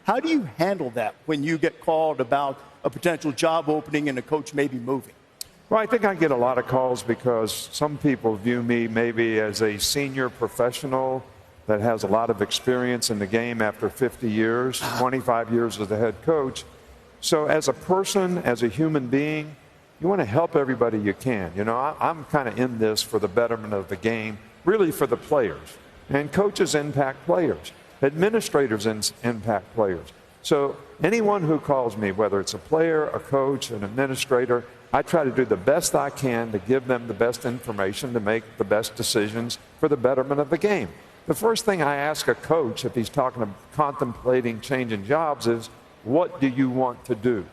How do you handle that when you get called about a potential job opening and a coach may be moving? Well, I think I get a lot of calls because some people view me maybe as a senior professional that has a lot of experience in the game after 50 years, 25 years as a head coach. So as a person, as a human being, you want to help everybody you can. You know, I'm kind of in this for the betterment of the game, really for the players. And coaches impact players. Administrators impact players. So anyone who calls me, whether it's a player, a coach, an administrator, I try to do the best I can to give them the best information to make the best decisions for the betterment of the game. The first thing I ask a coach, if he's contemplating changing jobs, is, what do you want to do?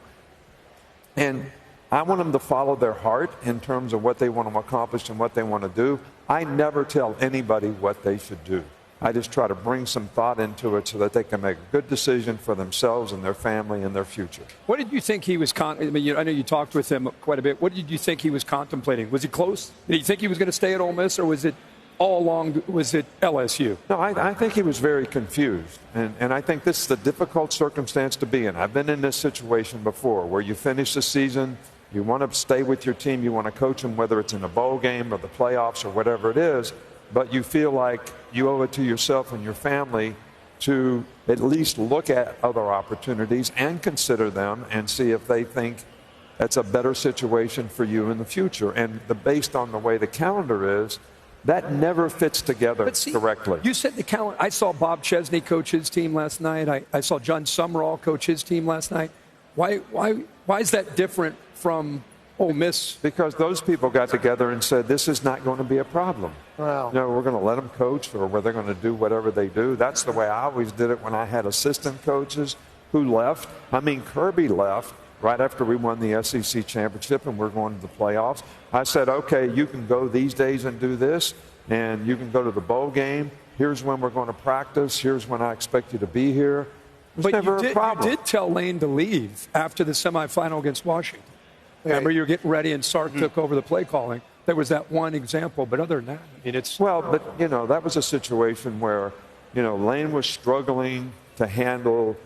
And I want them to follow their heart in terms of what they want to accomplish and what they want to do. I never tell anybody what they should do. I just try to bring some thought into it so that they can make a good decision for themselves and their family and their future. What did you think he was I know you talked with him quite a bit. What did you think he was contemplating? Was he close? Did you think he was going to stay at Ole Miss, or was it all along, was it LSU? No, I think he was very confused. And I think this is a difficult circumstance to be in. I've been in this situation before where you finish the season, you want to stay with your team, you want to coach them, whether it's in a bowl game or the playoffs or whatever it is, but you feel like you owe it to yourself and your family to at least look at other opportunities and consider them and see if they think that's a better situation for you in the future. And based on the way the calendar is, that never fits together correctly. You said the calendar. I saw Bob Chesney coach his team last night. I saw John Summerall coach his team last night. Why is that different from Ole Miss? Because those people got together and said, this is not going to be a problem. Wow. No, we're going to let them coach, or they're going to do whatever they do. That's the way I always did it when I had assistant coaches who left. I mean, Kirby left right after we won the SEC championship and we're going to the playoffs. I said, okay, you can go these days and do this, and you can go to the bowl game. Here's when we're going to practice. Here's when I expect you to be here. But never a problem. You did tell Lane to leave after the semifinal against Washington. Remember, you were getting ready and Sark took over the play calling. There was that one example, but other than that, I mean, it's... Well, but, you know, that was a situation where, you know, Lane was struggling to handle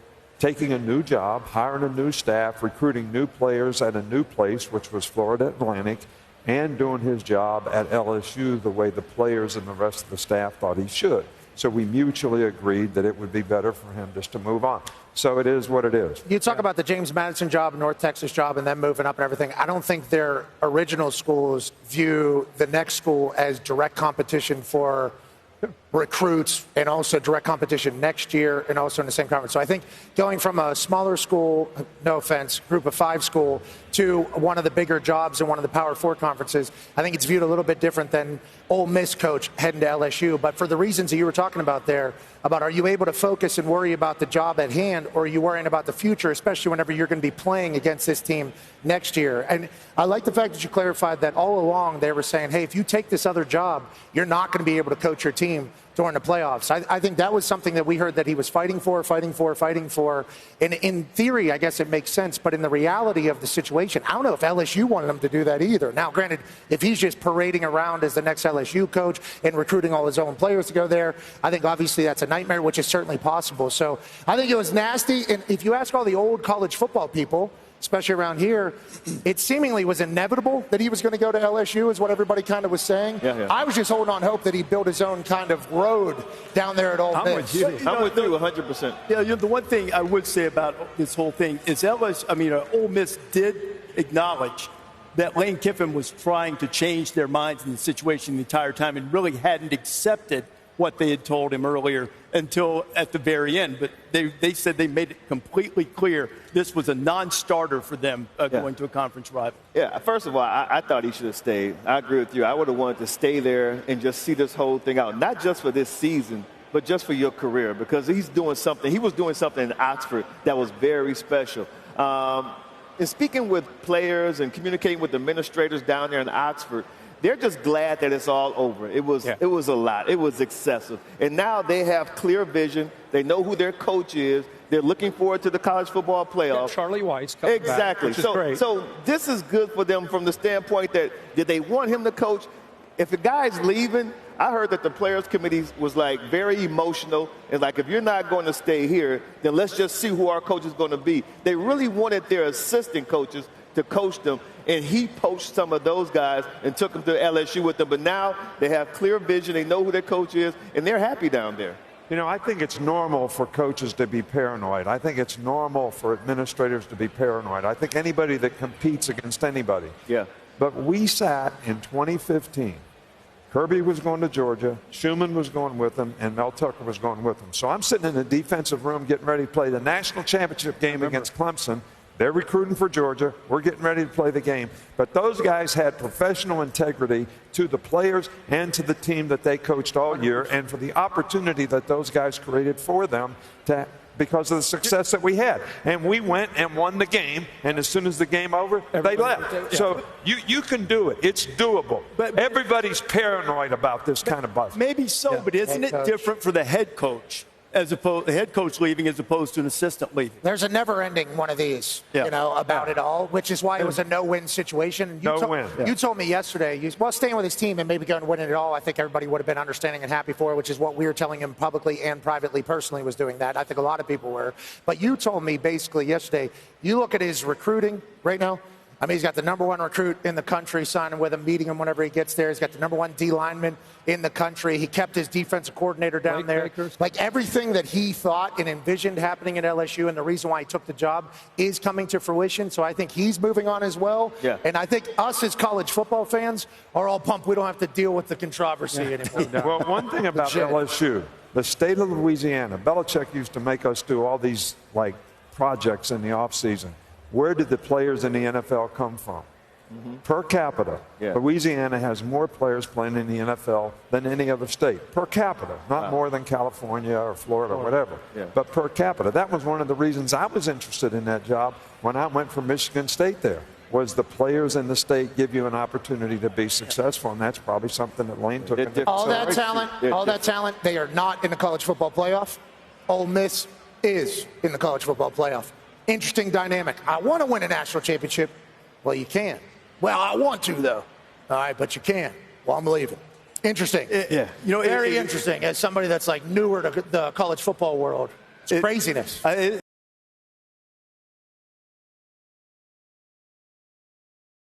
taking a new job, hiring a new staff, recruiting new players at a new place, which was Florida Atlantic, and doing his job at LSU the way the players and the rest of the staff thought he should. So we mutually agreed that it would be better for him just to move on. So it is what it is. You talk about the James Madison job, North Texas job, and then moving up and everything. I don't think their original schools view the next school as direct competition for recruits and also direct competition next year and also in the same conference. So I think going from a smaller school, no offense, group of 5 school to one of the bigger jobs in one of the Power 4 conferences, I think it's viewed a little bit different than Ole Miss coach heading to LSU. But for the reasons that you were talking about there, about are you able to focus and worry about the job at hand, or are you worrying about the future, especially whenever you're going to be playing against this team next year? And I like the fact that you clarified that all along they were saying, hey, if you take this other job, you're not going to be able to coach your team during the playoffs. I think that was something that we heard that he was fighting for. And in theory, I guess it makes sense. But in the reality of the situation, I don't know if LSU wanted him to do that either. Now, granted, if he's just parading around as the next LSU coach and recruiting all his own players to go there, I think obviously that's a nightmare, which is certainly possible. So I think it was nasty. And if you ask all the old college football people, especially around here, it seemingly was inevitable that he was going to go to LSU, is what everybody kind of was saying. Yeah. I was just holding on hope that he'd build his own kind of road down there at Ole Miss. I'm with you 100%. Yeah, the one thing I would say about this whole thing is Ole Miss did acknowledge that Lane Kiffin was trying to change their minds in the situation the entire time and really hadn't accepted what they had told him earlier until at the very end. But they said they made it completely clear this was a non-starter for them going to a conference rival. Yeah, first of all, I thought he should have stayed. I agree with you. I would have wanted to stay there and just see this whole thing out, not just for this season, but just for your career, because he was doing something in Oxford that was very special. And speaking with players and communicating with administrators down there in Oxford, they're just glad that it's all over. It was a lot. It was excessive. And now they have clear vision. They know who their coach is. They're looking forward to the college football playoff. Yeah, Charlie Weiss coming back, which is great. So this is good for them from the standpoint that did they want him to coach? If the guy's leaving, I heard that the players' committee was like very emotional and like, if you're not going to stay here, then let's just see who our coach is going to be. They really wanted their assistant coaches to coach them, and he poached some of those guys and took them to LSU with them. But now they have clear vision. They know who their coach is, and they're happy down there. You know, I think it's normal for coaches to be paranoid. I think it's normal for administrators to be paranoid. I think anybody that competes against anybody. Yeah. But we sat in 2015. Kirby was going to Georgia, Schumann was going with him, and Mel Tucker was going with him. So I'm sitting in the defensive room getting ready to play the national championship game against Clemson. They're recruiting for Georgia. We're getting ready to play the game. But those guys had professional integrity to the players and to the team that they coached all year, and for the opportunity that those guys created for them because of the success that we had. And we went and won the game, and as soon as the game over, they left. So you can do it. It's doable. But everybody's paranoid about this kind of buzz. Maybe so, but isn't it different for the head coach? As opposed, the head coach leaving as opposed to an assistant leaving. There's a never-ending one of these, about it all, which is why it was a no-win situation. You told me yesterday, staying with his team and maybe going to win it all, I think everybody would have been understanding and happy for, which is what we were telling him publicly and privately, personally, was doing that. I think a lot of people were. But you told me basically yesterday, you look at his recruiting right now. I mean, he's got the number one recruit in the country signing with him, meeting him whenever he gets there. He's got the number one D lineman in the country. He kept his defensive coordinator down there. Like everything that he thought and envisioned happening at LSU, and the reason why he took the job is coming to fruition. So I think he's moving on as well. Yeah. And I think us as college football fans are all pumped. We don't have to deal with the controversy anymore. Well, one thing about LSU, the state of Louisiana, Belichick used to make us do all these projects in the offseason. Where did the players in the NFL come from? Per capita, Louisiana has more players playing in the NFL than any other state. Per capita, not more than California or Florida or whatever, but per capita. That was one of the reasons I was interested in that job when I went from Michigan State there, was the players in the state give you an opportunity to be successful, and that's probably something that Lane took into all that talent, they are not in the college football playoff. Ole Miss is in the college football playoff. Interesting dynamic. I want to win a national championship. Well, you can. Well, I want to, though. All right, but you can. Well, I'm leaving. Interesting. Very interesting. As somebody that's newer to the college football world, it's craziness.